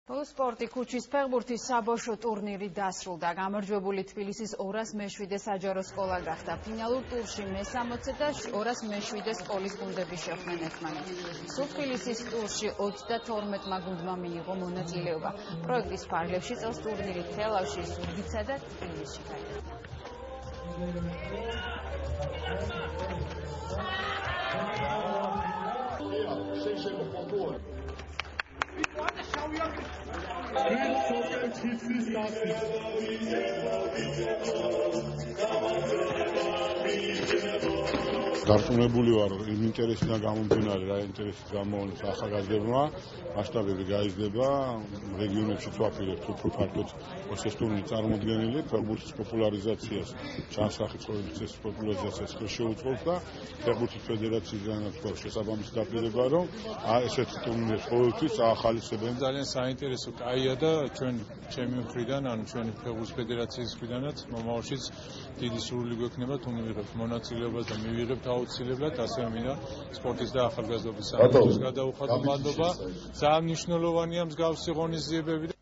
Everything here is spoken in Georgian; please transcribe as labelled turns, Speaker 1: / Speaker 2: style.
Speaker 1: სპორტი ქუჩის ფეხბურთის საბავშვო ტურნირი დასრულდა. გამარჯვებული თბილისის 207 საჯარო სკოლა გახდა. ფინალურ ტურში მე-60 და 207 სკოლის გუნდები შეხვდნენ ერთმანეთს. სულ თბილისის ტურში 32 გუნდმა მიიღო მონაწილეობა. პროექტის ფარგლებში წელს ტურნირი თელავში, ზუგდიდსა და თბილისში გაიმართა.
Speaker 2: Დარწმუნებული ვარ, იმ ინტერესიდან გამომდინარე, რა ინტერესით გამოვლენს ახალგაზრდებმა, მასშტაბები გაიზრდება, რეგიონებში ვაფერებთ უფრო ფართოდ ეს ტურნირი წარმოდგენილი, ფეხბურთის პოპულარიზაციას, ჩანსახი ცხოვრების პოპულარიზაციას შეუწყობს და ფეხბურთის ფედერაციიდან აქვს შესაბამისი დაპირება, რომ ესეთი ტურნირი ყოველთვის ახალისებენ.
Speaker 3: ძალიან საინტერესო კაია და ჩემი მხრიდან, ანუ ჩვენი ფეხბურთის ფედერაციის მხრიდანაც მომავალშიც დიდი სურვილი გვექნება თუ მივიღებთ მონაწილეობას და მივიღებთ აუცილებლად, ასევე მინდა სპორტის და ახალგაზრდობის სამინისტროს გადაუხადო მადლობა. ძალიან მნიშვნელოვანია მსგავსი ღონისძიებები.